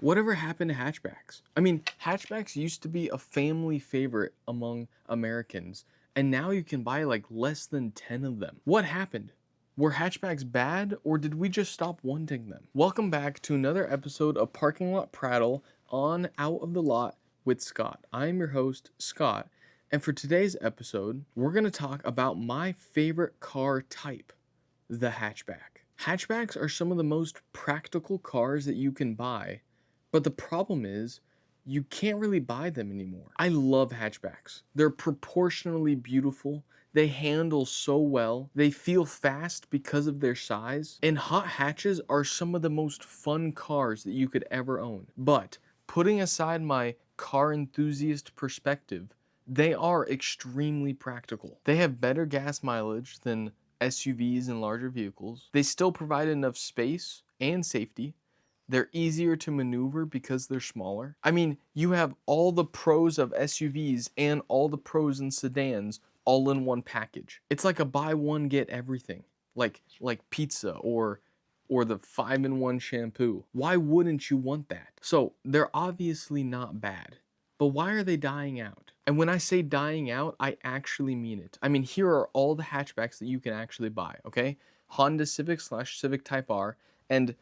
Whatever happened to hatchbacks? I mean, hatchbacks used to be a family favorite among Americans, and now you can buy like less than 10 of them. What happened? Were hatchbacks bad, or did we just stop wanting them? Welcome back to another episode of Parking Lot Prattle on Out of the Lot with Scott. I'm your host, Scott, and for today's episode, we're going to talk about my favorite car type, the hatchback. Hatchbacks are some of the most practical cars that you can buy, but the problem is, you can't really buy them anymore. I love hatchbacks. They're proportionally beautiful. They handle so well. They feel fast because of their size. And hot hatches are some of the most fun cars that you could ever own. But putting aside my car enthusiast perspective, they are extremely practical. They have better gas mileage than SUVs and larger vehicles. They still provide enough space and safety. They're easier to maneuver because they're smaller. I mean, you have all the pros of SUVs and all the pros in sedans all in one package. It's like a buy one get everything, like pizza or the 5-in-1 shampoo. Why wouldn't you want that? So they're obviously not bad, but why are they dying out? And when I say dying out, I actually mean it. I mean, here are all the hatchbacks that you can actually buy, okay? Honda Civic / Civic Type R, and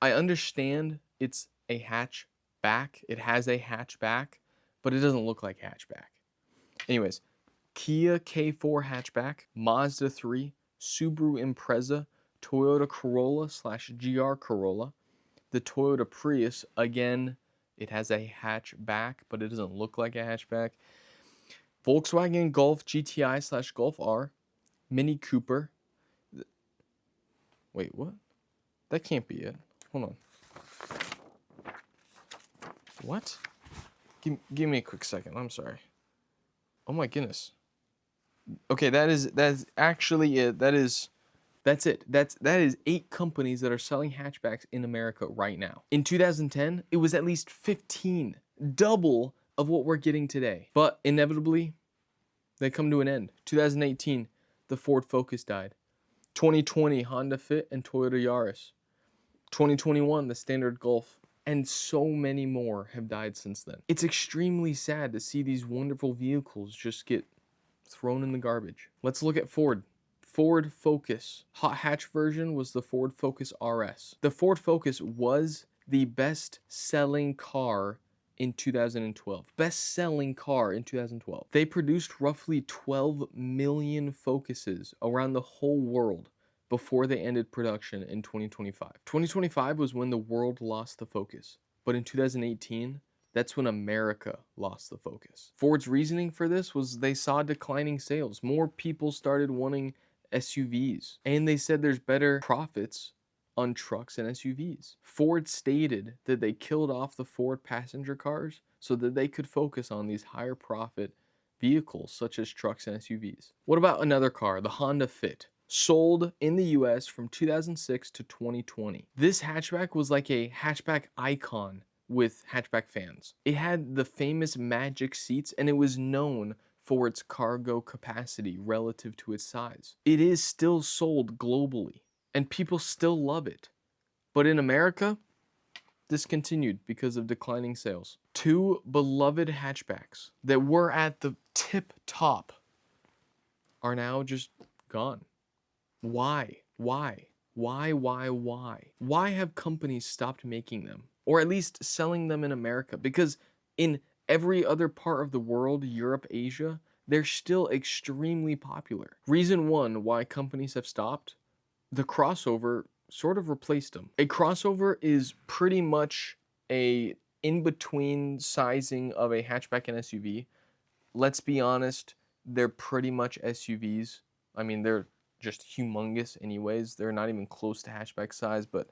I understand it's a hatchback. It has a hatchback, but it doesn't look like hatchback. Anyways, Kia K4 hatchback, Mazda 3, Subaru Impreza, Toyota Corolla / GR Corolla, the Toyota Prius, again, it has a hatchback, but it doesn't look like a hatchback. Volkswagen Golf GTI / Golf R, Mini Cooper. Wait, what? That can't be it. Hold on. What? Give me a quick second. I'm sorry. Oh my goodness. Okay, that's actually it. That's it. That is 8 companies that are selling hatchbacks in America right now. In 2010, it was at least 15, double of what we're getting today. But inevitably, they come to an end. 2018, the Ford Focus died. 2020, Honda Fit and Toyota Yaris. 2021, the Standard Golf, and so many more have died since then. It's extremely sad to see these wonderful vehicles just get thrown in the garbage. Let's look at Ford. Ford Focus. Hot hatch version was the Ford Focus RS. The Ford Focus was the best-selling car in 2012. Best-selling car in 2012. They produced roughly 12 million Focuses around the whole world before they ended production in 2025. 2025 was when the world lost the Focus, but in 2018, that's when America lost the Focus. Ford's reasoning for this was they saw declining sales. More people started wanting SUVs, and they said there's better profits on trucks and SUVs. Ford stated that they killed off the Ford passenger cars so that they could focus on these higher profit vehicles such as trucks and SUVs. What about another car, the Honda Fit? Sold in the US from 2006 to 2020. This hatchback was like a hatchback icon with hatchback fans. It had the famous magic seats, and it was known for its cargo capacity relative to its size. It is still sold globally, and people still love it. But in America, discontinued because of declining sales. 2 beloved hatchbacks that were at the tip top are now just gone. Why? Why have companies stopped making them? Or at least selling them in America? Because in every other part of the world, Europe, Asia, they're still extremely popular. Reason 1 why companies have stopped, the crossover sort of replaced them. A crossover is pretty much a in-between sizing of a hatchback and SUV. Let's be honest, they're pretty much SUVs. I mean, they're just humongous anyways. They're not even close to hatchback size, but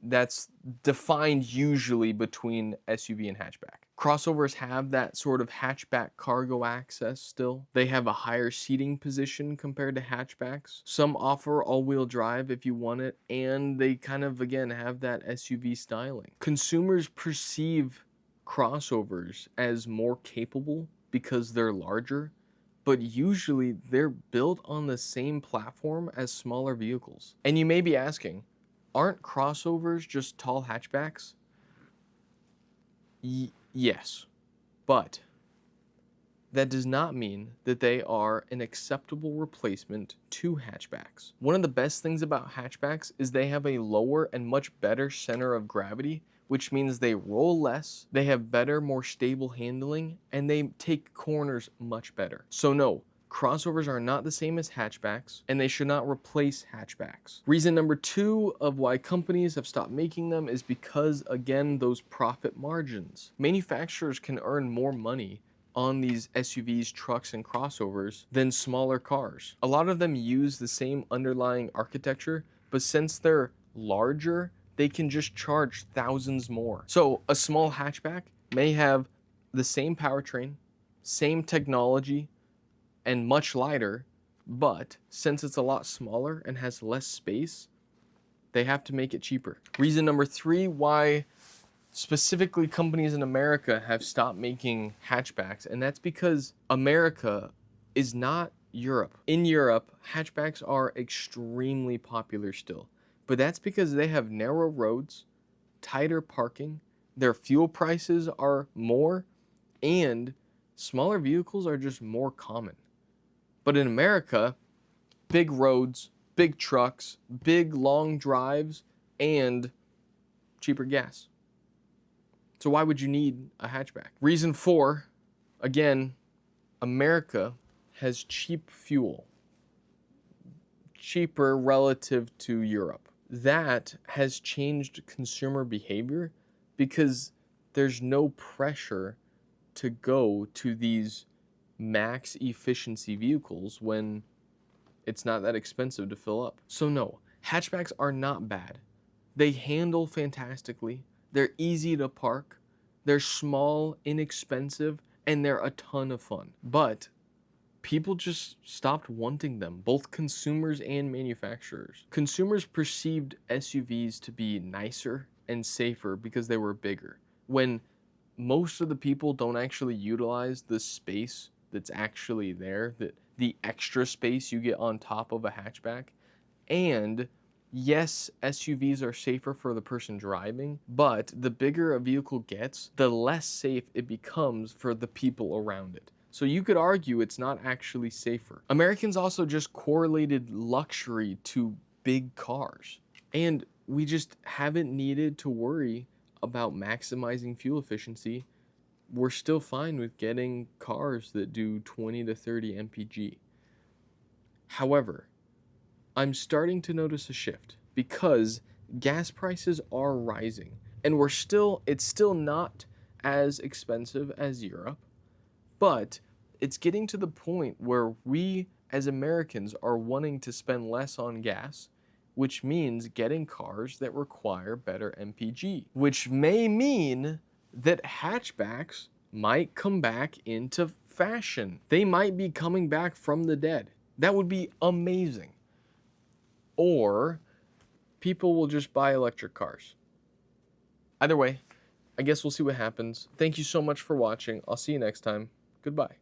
that's defined usually between SUV and hatchback. Crossovers have that sort of hatchback cargo access still. They have a higher seating position compared to hatchbacks. Some offer all-wheel drive if you want it, and they kind of, again, have that SUV styling. Consumers perceive crossovers as more capable because they're larger, but usually they're built on the same platform as smaller vehicles. And you may be asking, aren't crossovers just tall hatchbacks? Yes, but that does not mean that they are an acceptable replacement to hatchbacks. One of the best things about hatchbacks is they have a lower and much better center of gravity, which means they roll less, they have better, more stable handling, and they take corners much better. So no, crossovers are not the same as hatchbacks, and they should not replace hatchbacks. Reason number 2 of why companies have stopped making them is because, again, those profit margins. Manufacturers can earn more money on these SUVs, trucks, and crossovers than smaller cars. A lot of them use the same underlying architecture, but since they're larger, they can just charge thousands more. So a small hatchback may have the same powertrain, same technology, and much lighter, but since it's a lot smaller and has less space, they have to make it cheaper. Reason number 3 why specifically companies in America have stopped making hatchbacks, and that's because America is not Europe. In Europe, hatchbacks are extremely popular still, but that's because they have narrow roads, tighter parking, their fuel prices are more, and smaller vehicles are just more common. But in America, big roads, big trucks, big long drives, and cheaper gas. So why would you need a hatchback? Reason 4, again, America has cheap fuel. Cheaper relative to Europe. That has changed consumer behavior because there's no pressure to go to these max efficiency vehicles when it's not that expensive to fill up. So no, hatchbacks are not bad. They handle fantastically. They're easy to park. They're small, inexpensive, and they're a ton of fun. But people just stopped wanting them, both consumers and manufacturers. Consumers perceived SUVs to be nicer and safer because they were bigger, when most of the people don't actually utilize the space that's actually there, the extra space you get on top of a hatchback. And yes, SUVs are safer for the person driving, but the bigger a vehicle gets, the less safe it becomes for the people around it. So you could argue it's not actually safer. Americans also just correlated luxury to big cars, and we just haven't needed to worry about maximizing fuel efficiency. We're still fine with getting cars that do 20 to 30 mpg. However, I'm starting to notice a shift because gas prices are rising, and it's still not as expensive as Europe, but it's getting to the point where we as Americans are wanting to spend less on gas, which means getting cars that require better MPG, which may mean that hatchbacks might come back into fashion. They might be coming back from the dead. That would be amazing. Or people will just buy electric cars. Either way, I guess we'll see what happens. Thank you so much for watching. I'll see you next time. Goodbye.